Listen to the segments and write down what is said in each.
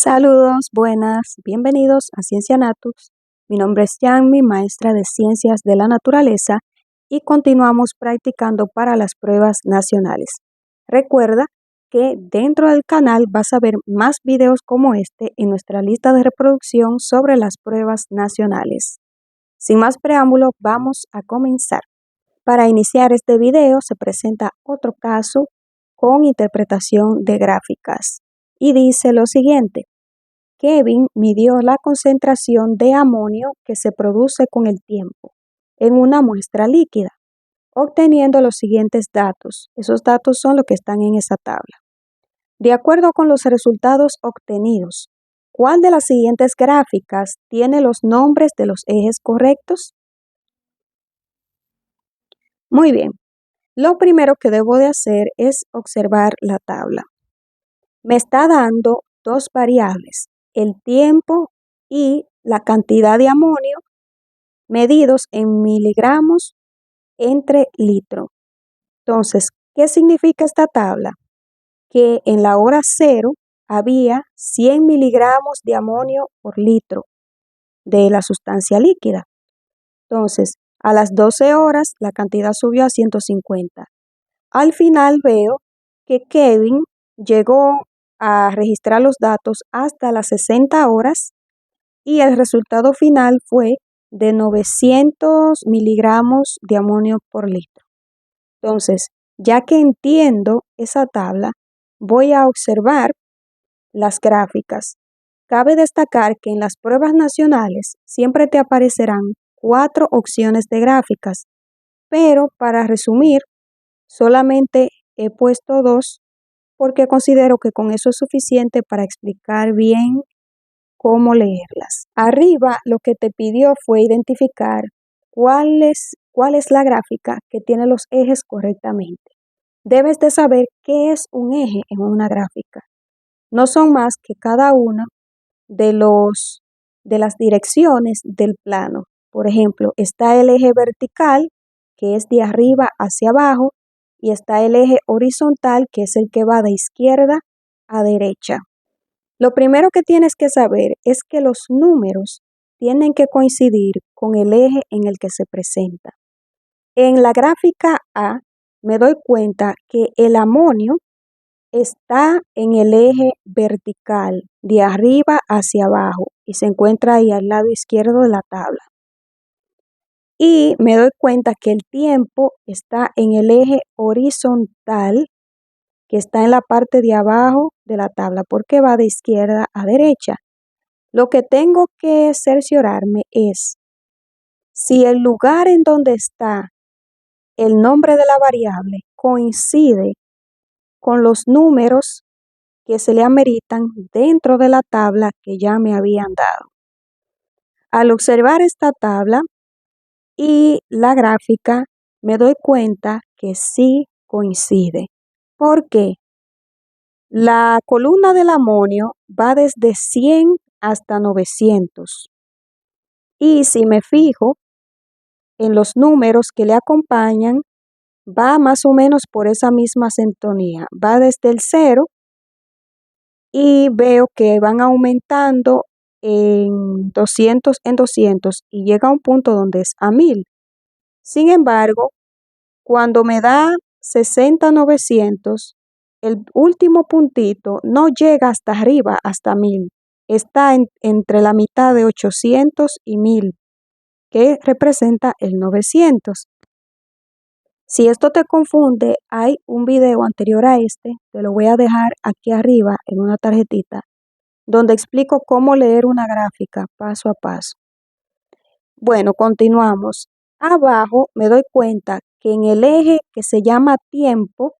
Saludos, buenas, bienvenidos a Ciencia Natus. Mi nombre es Yanmi, maestra de Ciencias de la Naturaleza, y continuamos practicando para las pruebas nacionales. Recuerda que dentro del canal vas a ver más videos como este en nuestra lista de reproducción sobre las pruebas nacionales. Sin más preámbulo, vamos a comenzar. Para iniciar este video se presenta otro caso con interpretación de gráficas y dice lo siguiente. Kevin midió la concentración de amonio que se produce con el tiempo en una muestra líquida, obteniendo los siguientes datos. Esos datos son los que están en esa tabla. De acuerdo con los resultados obtenidos, ¿cuál de las siguientes gráficas tiene los nombres de los ejes correctos? Muy bien. Lo primero que debo de hacer es observar la tabla. Me está dando dos variables, el tiempo y la cantidad de amonio medidos en miligramos entre litro. Entonces, ¿qué significa esta tabla? Que en la hora cero había 100 miligramos de amonio por litro de la sustancia líquida. Entonces, a las 12 horas la cantidad subió a 150. Al final veo que Kevin llegó a registrar los datos hasta las 60 horas y el resultado final fue de 900 miligramos de amonio por litro. Entonces, ya que entiendo esa tabla, voy a observar las gráficas. Cabe destacar que en las pruebas nacionales siempre te aparecerán 4 opciones de gráficas, pero para resumir, solamente he puesto 2 porque considero que con eso es suficiente para explicar bien cómo leerlas. Arriba lo que te pidió fue identificar cuál es la gráfica que tiene los ejes correctamente. Debes de saber qué es un eje en una gráfica. No son más que cada una de las direcciones del plano. Por ejemplo, está el eje vertical, que es de arriba hacia abajo, y está el eje horizontal, que es el que va de izquierda a derecha. Lo primero que tienes que saber es que los números tienen que coincidir con el eje en el que se presenta. En la gráfica A me doy cuenta que el amonio está en el eje vertical, de arriba hacia abajo, y se encuentra ahí al lado izquierdo de la tabla. Y me doy cuenta que el tiempo está en el eje horizontal, que está en la parte de abajo de la tabla, porque va de izquierda a derecha. Lo que tengo que cerciorarme es si el lugar en donde está el nombre de la variable coincide con los números que se le ameritan dentro de la tabla que ya me habían dado. Al observar esta tabla y la gráfica, me doy cuenta que sí coincide. ¿Por qué? La columna del amonio va desde 100 hasta 900. Y si me fijo en los números que le acompañan, va más o menos por esa misma sintonía. Va desde el 0 y veo que van aumentando en 200 y llega a un punto donde es a 1000. Sin embargo, cuando me da 60-900, el último puntito no llega hasta arriba, hasta 1000. Está entre la mitad de 800 y 1000, que representa el 900. Si esto te confunde, hay un video anterior a este, te lo voy a dejar aquí arriba en una tarjetita, donde explico cómo leer una gráfica paso a paso. Bueno, continuamos. Abajo me doy cuenta que en el eje que se llama tiempo,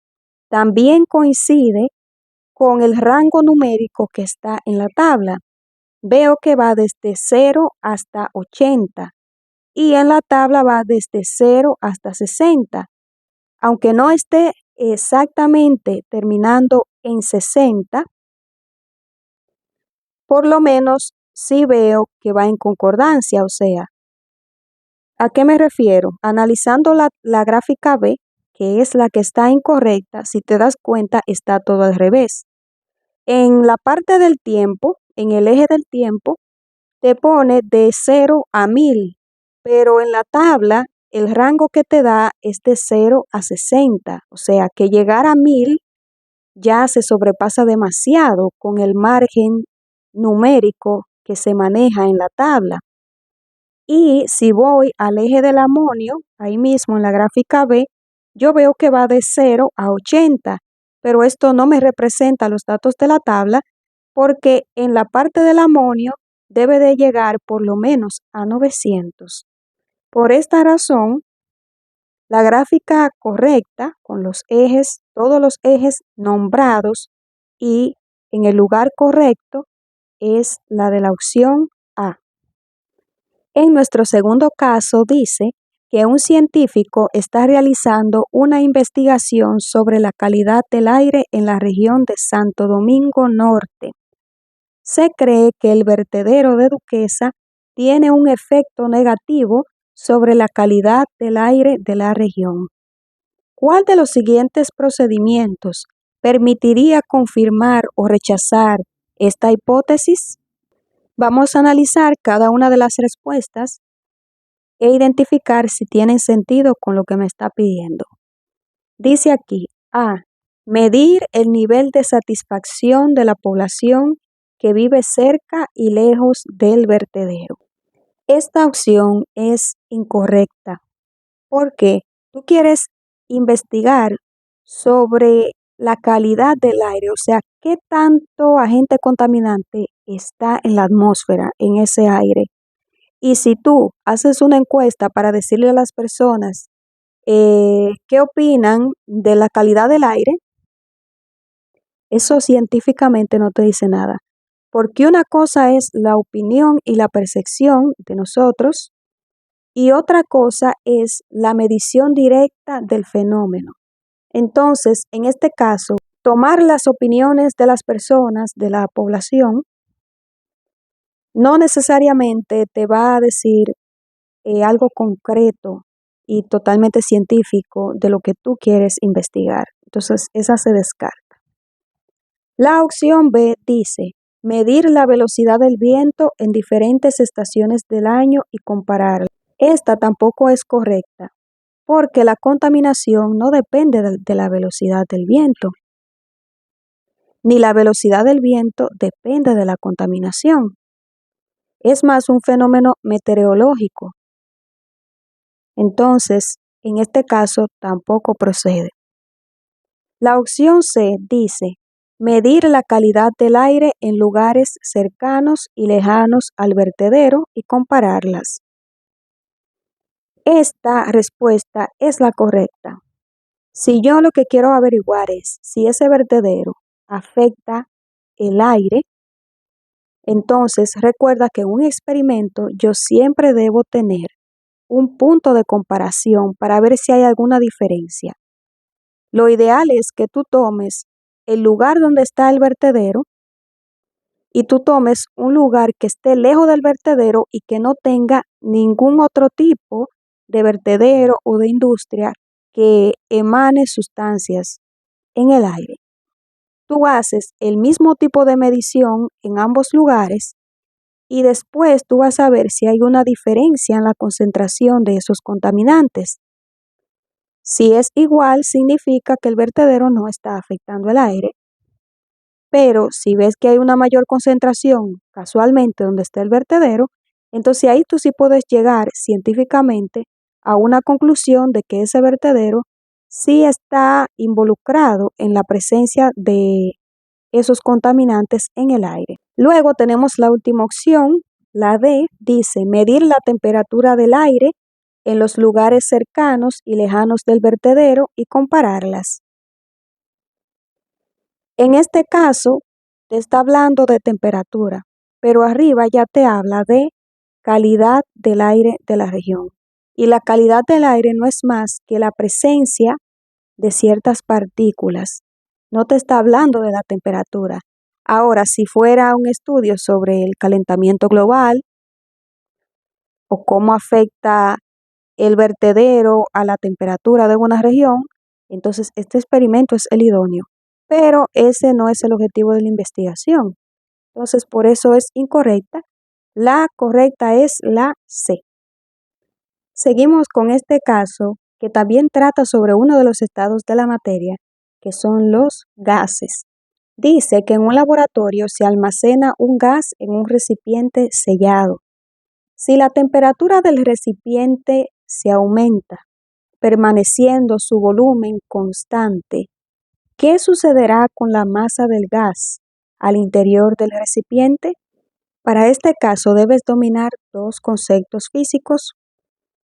también coincide con el rango numérico que está en la tabla. Veo que va desde 0 hasta 80 y en la tabla va desde 0 hasta 60. Aunque no esté exactamente terminando en 60, por lo menos sí veo que va en concordancia, o sea, ¿a qué me refiero? Analizando la gráfica B, que es la que está incorrecta, si te das cuenta está todo al revés. En la parte del tiempo, en el eje del tiempo te pone de 0 a 1000, pero en la tabla el rango que te da es de 0 a 60, o sea que llegar a 1000 ya se sobrepasa demasiado con el margen numérico que se maneja en la tabla. Y si voy al eje del amonio, ahí mismo en la gráfica B, yo veo que va de 0 a 80, pero esto no me representa los datos de la tabla porque en la parte del amonio debe de llegar por lo menos a 900. Por esta razón, la gráfica correcta con los ejes, todos los ejes nombrados y en el lugar correcto es la de la opción A. En nuestro segundo caso dice que un científico está realizando una investigación sobre la calidad del aire en la región de Santo Domingo Norte. Se cree que el vertedero de Duquesa tiene un efecto negativo sobre la calidad del aire de la región. ¿Cuál de los siguientes procedimientos permitiría confirmar o rechazar esta hipótesis? Vamos a analizar cada una de las respuestas e identificar si tienen sentido con lo que me está pidiendo. Dice aquí, A. Medir el nivel de satisfacción de la población que vive cerca y lejos del vertedero. Esta opción es incorrecta porque tú quieres investigar sobre la calidad del aire, o sea, qué tanto agente contaminante está en la atmósfera, en ese aire. Y si tú haces una encuesta para decirle a las personas qué opinan de la calidad del aire, eso científicamente no te dice nada. Porque una cosa es la opinión y la percepción de nosotros y otra cosa es la medición directa del fenómeno. Entonces, en este caso, tomar las opiniones de las personas, de la población, no necesariamente te va a decir algo concreto y totalmente científico de lo que tú quieres investigar. Entonces, esa se descarta. La opción B dice, medir la velocidad del viento en diferentes estaciones del año y compararla. Esta tampoco es correcta, porque la contaminación no depende de la velocidad del viento, ni la velocidad del viento depende de la contaminación. Es más un fenómeno meteorológico. Entonces, en este caso tampoco procede. La opción C dice, medir la calidad del aire en lugares cercanos y lejanos al vertedero y compararlas. Esta respuesta es la correcta. Si yo lo que quiero averiguar es si ese vertedero afecta el aire, entonces recuerda que en un experimento yo siempre debo tener un punto de comparación para ver si hay alguna diferencia. Lo ideal es que tú tomes el lugar donde está el vertedero y tú tomes un lugar que esté lejos del vertedero y que no tenga ningún otro tipo de vertedero o de industria que emane sustancias en el aire. Tú haces el mismo tipo de medición en ambos lugares y después tú vas a ver si hay una diferencia en la concentración de esos contaminantes. Si es igual, significa que el vertedero no está afectando el aire, pero si ves que hay una mayor concentración casualmente donde está el vertedero, entonces ahí tú sí puedes llegar científicamente a una conclusión de que ese vertedero sí está involucrado en la presencia de esos contaminantes en el aire. Luego tenemos la última opción, la D, dice medir la temperatura del aire en los lugares cercanos y lejanos del vertedero y compararlas. En este caso, te está hablando de temperatura, pero arriba ya te habla de calidad del aire de la región. Y la calidad del aire no es más que la presencia de ciertas partículas. No te está hablando de la temperatura. Ahora, si fuera un estudio sobre el calentamiento global o cómo afecta el vertedero a la temperatura de una región, entonces este experimento es el idóneo. Pero ese no es el objetivo de la investigación. Entonces, por eso es incorrecta. La correcta es la C. Seguimos con este caso que también trata sobre uno de los estados de la materia, que son los gases. Dice que en un laboratorio se almacena un gas en un recipiente sellado. Si la temperatura del recipiente se aumenta, permaneciendo su volumen constante, ¿qué sucederá con la masa del gas al interior del recipiente? Para este caso debes dominar dos conceptos físicos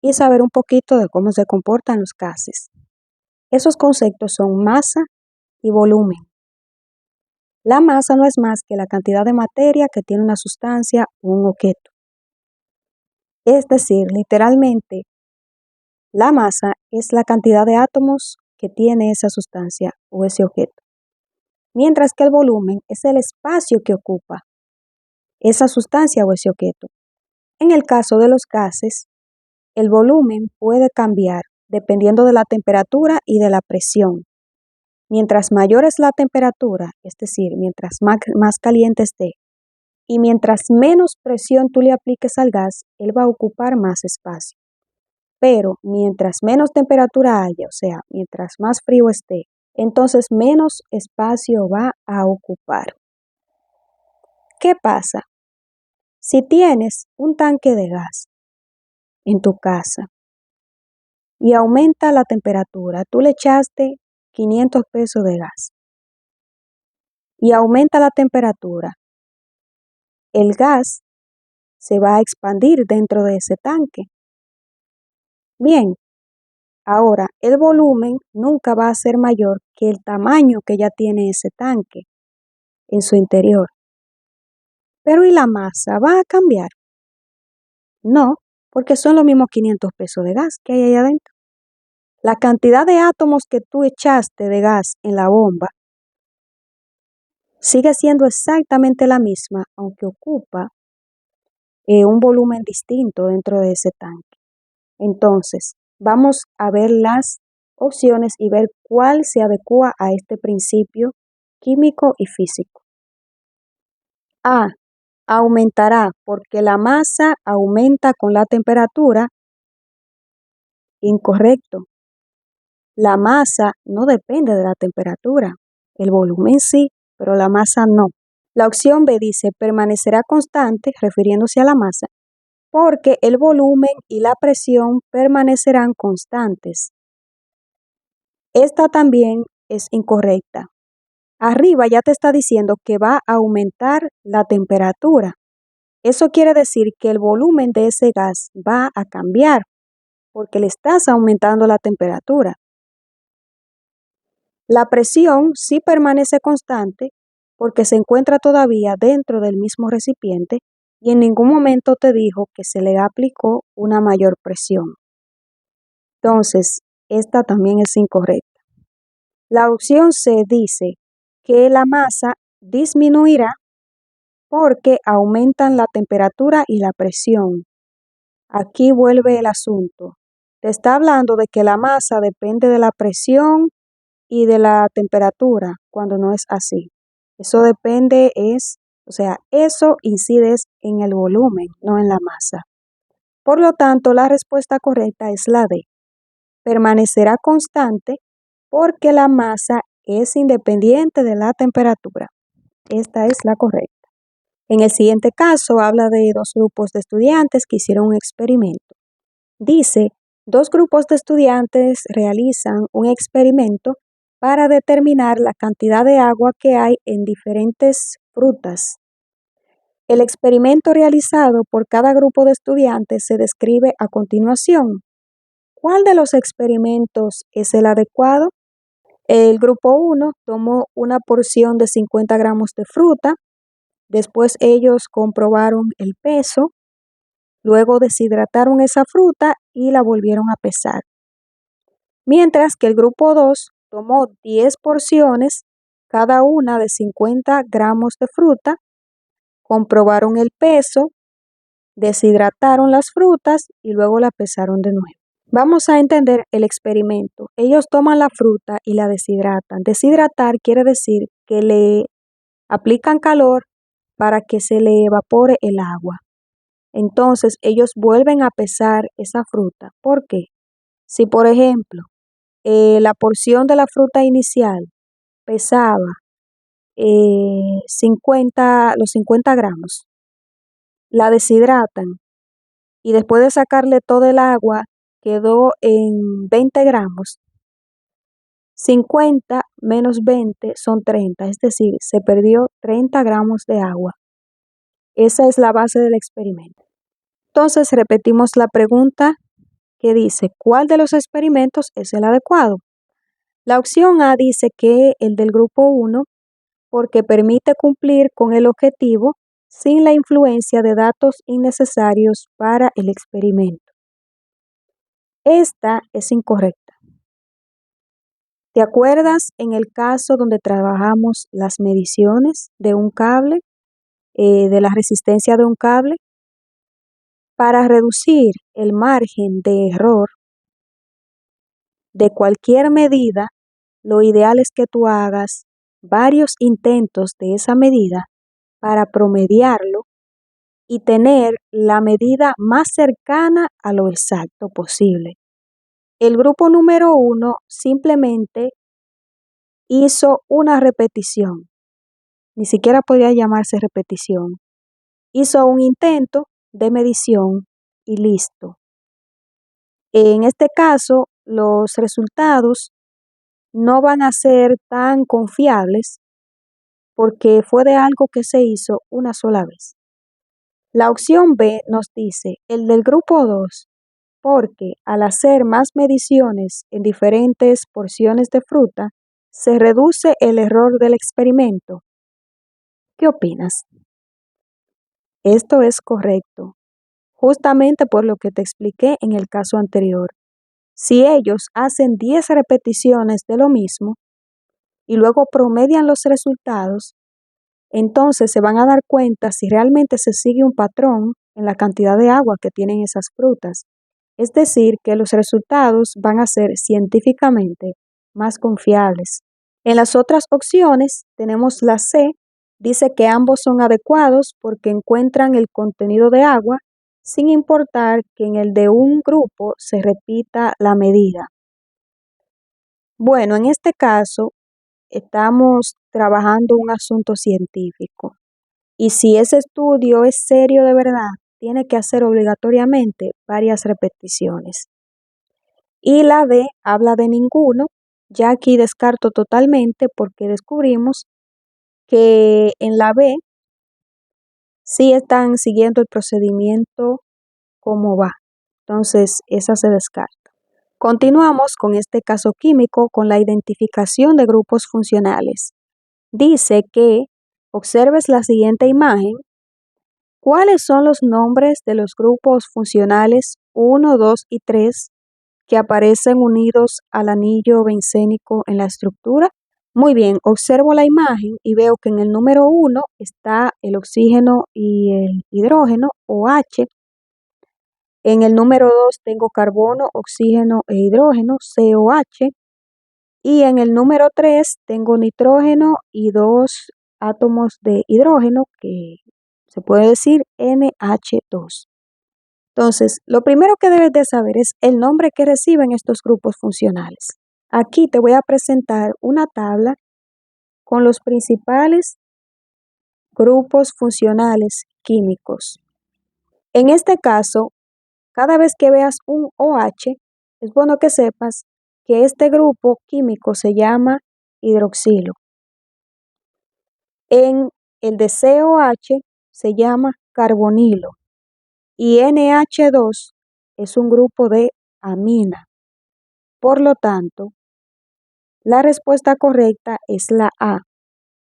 y saber un poquito de cómo se comportan los gases. Esos conceptos son masa y volumen. La masa no es más que la cantidad de materia que tiene una sustancia o un objeto. Es decir, literalmente, la masa es la cantidad de átomos que tiene esa sustancia o ese objeto, mientras que el volumen es el espacio que ocupa esa sustancia o ese objeto. En el caso de los gases, el volumen puede cambiar dependiendo de la temperatura y de la presión. Mientras mayor es la temperatura, es decir, mientras más caliente esté, y mientras menos presión tú le apliques al gas, él va a ocupar más espacio. Pero mientras menos temperatura haya, o sea, mientras más frío esté, entonces menos espacio va a ocupar. ¿Qué pasa? Si tienes un tanque de gas en tu casa y aumenta la temperatura, tú le echaste 500 pesos de gas y aumenta la temperatura, el gas se va a expandir dentro de ese tanque. Bien, ahora el volumen nunca va a ser mayor que el tamaño que ya tiene ese tanque en su interior. Pero ¿y la masa va a cambiar? No, porque son los mismos 500 pesos de gas que hay ahí adentro. La cantidad de átomos que tú echaste de gas en la bomba sigue siendo exactamente la misma, aunque ocupa un volumen distinto dentro de ese tanque. Entonces, vamos a ver las opciones y ver cuál se adecua a este principio químico y físico. A. Aumentará porque la masa aumenta con la temperatura. Incorrecto. La masa no depende de la temperatura. El volumen sí, pero la masa no. La opción B dice permanecerá constante, refiriéndose a la masa, porque el volumen y la presión permanecerán constantes. Esta también es incorrecta. Arriba ya te está diciendo que va a aumentar la temperatura. Eso quiere decir que el volumen de ese gas va a cambiar porque le estás aumentando la temperatura. La presión sí permanece constante porque se encuentra todavía dentro del mismo recipiente y en ningún momento te dijo que se le aplicó una mayor presión. Entonces, esta también es incorrecta. La opción C dice que la masa disminuirá porque aumentan la temperatura y la presión. Aquí vuelve el asunto. Te está hablando de que la masa depende de la presión y de la temperatura, cuando no es así. Eso depende eso incide en el volumen, no en la masa. Por lo tanto, la respuesta correcta es la D. Permanecerá constante porque la masa es independiente de la temperatura. Esta es la correcta. En el siguiente caso habla de dos grupos de estudiantes que hicieron un experimento. Dice, dos grupos de estudiantes realizan un experimento para determinar la cantidad de agua que hay en diferentes frutas. El experimento realizado por cada grupo de estudiantes se describe a continuación. ¿Cuál de los experimentos es el adecuado? El grupo 1 tomó una porción de 50 gramos de fruta, después ellos comprobaron el peso, luego deshidrataron esa fruta y la volvieron a pesar. Mientras que el grupo 2 tomó 10 porciones, cada una de 50 gramos de fruta, comprobaron el peso, deshidrataron las frutas y luego la pesaron de nuevo. Vamos a entender el experimento. Ellos toman la fruta y la deshidratan. Deshidratar quiere decir que le aplican calor para que se le evapore el agua. Entonces ellos vuelven a pesar esa fruta. ¿Por qué? Si por ejemplo la porción de la fruta inicial pesaba los 50 gramos, la deshidratan y después de sacarle todo el agua quedó en 20 gramos. 50 menos 20 son 30, es decir, se perdió 30 gramos de agua. Esa es la base del experimento. Entonces repetimos la pregunta que dice, ¿cuál de los experimentos es el adecuado? La opción A dice que el del grupo 1, porque permite cumplir con el objetivo sin la influencia de datos innecesarios para el experimento. Esta es incorrecta. ¿Te acuerdas en el caso donde trabajamos las mediciones de un cable, de la resistencia de un cable? Para reducir el margen de error de cualquier medida, lo ideal es que tú hagas varios intentos de esa medida para promediarlo y tener la medida más cercana a lo exacto posible. El grupo número 1 simplemente hizo una repetición, ni siquiera podía llamarse repetición. Hizo un intento de medición y listo. En este caso, los resultados no van a ser tan confiables porque fue de algo que se hizo una sola vez. La opción B nos dice el del grupo 2, porque al hacer más mediciones en diferentes porciones de fruta, se reduce el error del experimento. ¿Qué opinas? Esto es correcto, justamente por lo que te expliqué en el caso anterior. Si ellos hacen 10 repeticiones de lo mismo y luego promedian los resultados, entonces se van a dar cuenta si realmente se sigue un patrón en la cantidad de agua que tienen esas frutas. Es decir, que los resultados van a ser científicamente más confiables. En las otras opciones tenemos la C, dice que ambos son adecuados porque encuentran el contenido de agua sin importar que en el de un grupo se repita la medida. Bueno, en este caso estamos trabajando un asunto científico y si ese estudio es serio de verdad, tiene que hacer obligatoriamente varias repeticiones. Y la D habla de ninguno, ya aquí descarto totalmente porque descubrimos que en la B sí están siguiendo el procedimiento como va. Entonces, esa se descarta. Continuamos con este caso químico con la identificación de grupos funcionales. Dice que observes la siguiente imagen. ¿Cuáles son los nombres de los grupos funcionales 1, 2 y 3 que aparecen unidos al anillo bencénico en la estructura? Muy bien, observo la imagen y veo que en el número 1 está el oxígeno y el hidrógeno OH. En el número 2 tengo carbono, oxígeno e hidrógeno COH. Y en el número 3 tengo nitrógeno y dos átomos de hidrógeno que se puede decir NH2. Entonces, lo primero que debes de saber es el nombre que reciben estos grupos funcionales. Aquí te voy a presentar una tabla con los principales grupos funcionales químicos. En este caso, cada vez que veas un OH, es bueno que sepas que este grupo químico se llama hidroxilo. En el de COH se llama carbonilo y NH2 es un grupo de amina. Por lo tanto, la respuesta correcta es la A,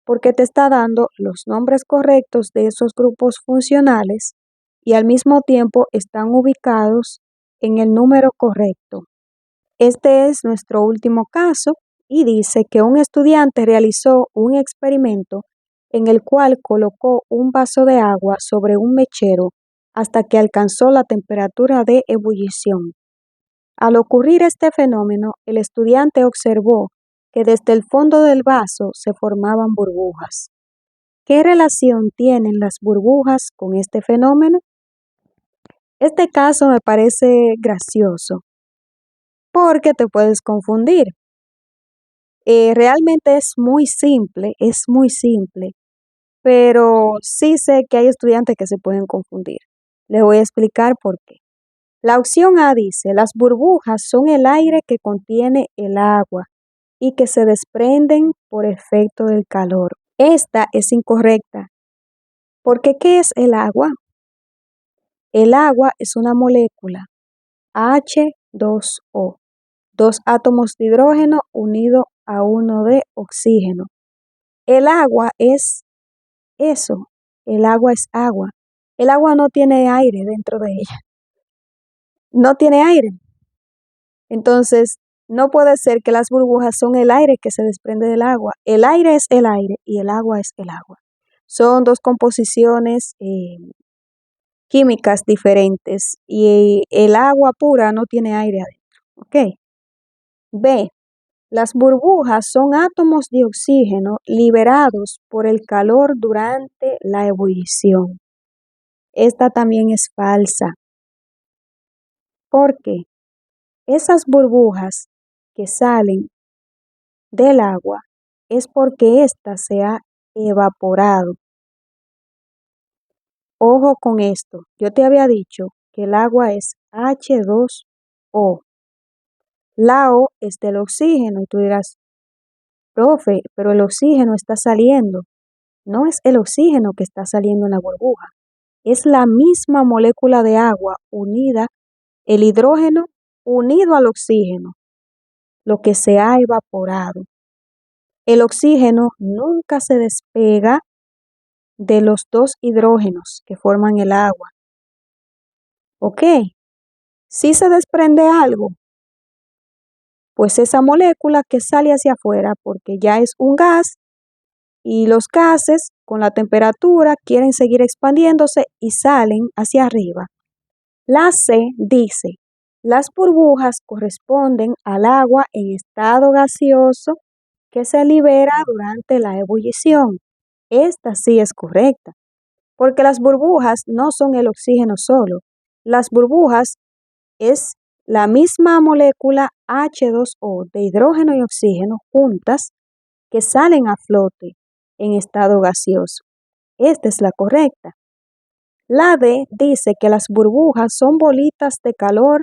porque te está dando los nombres correctos de esos grupos funcionales y al mismo tiempo están ubicados en el número correcto. Este es nuestro último caso y dice que un estudiante realizó un experimento en el cual colocó un vaso de agua sobre un mechero hasta que alcanzó la temperatura de ebullición. Al ocurrir este fenómeno, el estudiante observó que desde el fondo del vaso se formaban burbujas. ¿Qué relación tienen las burbujas con este fenómeno? Este caso me parece gracioso porque te puedes confundir. Realmente es muy simple, pero sí sé que hay estudiantes que se pueden confundir. Les voy a explicar por qué. La opción A dice, las burbujas son el aire que contiene el agua y que se desprenden por efecto del calor. Esta es incorrecta, porque ¿qué es el agua? El agua es una molécula H2O, dos átomos de hidrógeno unidos a uno de oxígeno. El agua es eso, el agua es agua. El agua no tiene aire dentro de ella, no tiene aire. Entonces, no puede ser que las burbujas son el aire que se desprende del agua. El aire es el aire y el agua es el agua. Son dos composiciones químicas diferentes y el agua pura no tiene aire adentro. ¿Ok? B. Las burbujas son átomos de oxígeno liberados por el calor durante la ebullición. Esta también es falsa. ¿Por qué? Esas burbujas que salen del agua es porque ésta se ha evaporado. Ojo con esto, yo te había dicho que el agua es H2O. La O es del oxígeno y tú dirás, profe, pero el oxígeno está saliendo. No es el oxígeno que está saliendo en la burbuja, es la misma molécula de agua unida, el hidrógeno unido al oxígeno, lo que se ha evaporado. El oxígeno nunca se despega de los dos hidrógenos que forman el agua. ¿Ok? Si se desprende algo, pues esa molécula que sale hacia afuera, porque ya es un gas, y los gases con la temperatura quieren seguir expandiéndose y salen hacia arriba. La C dice, las burbujas corresponden al agua en estado gaseoso que se libera durante la ebullición. Esta sí es correcta, porque las burbujas no son el oxígeno solo. Las burbujas es la misma molécula H2O de hidrógeno y oxígeno juntas que salen a flote en estado gaseoso. Esta es la correcta. La D dice que las burbujas son bolitas de calor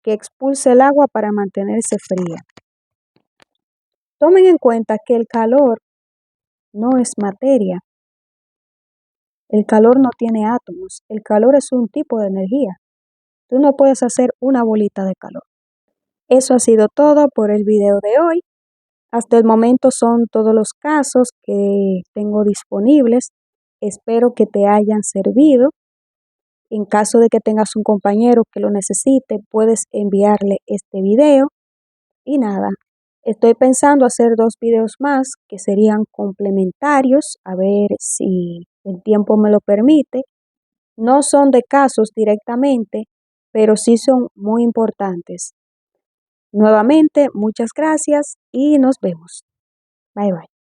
que expulsa el agua para mantenerse fría. Tomen en cuenta que el calor no es materia. El calor no tiene átomos. El calor es un tipo de energía. Tú no puedes hacer una bolita de calor. Eso ha sido todo por el video de hoy. Hasta el momento son todos los casos que tengo disponibles. Espero que te hayan servido. En caso de que tengas un compañero que lo necesite, puedes enviarle este video. Y nada, estoy pensando hacer 2 videos más que serían complementarios, a ver si el tiempo me lo permite. No son de casos directamente, pero sí son muy importantes. Nuevamente, muchas gracias y nos vemos. Bye bye.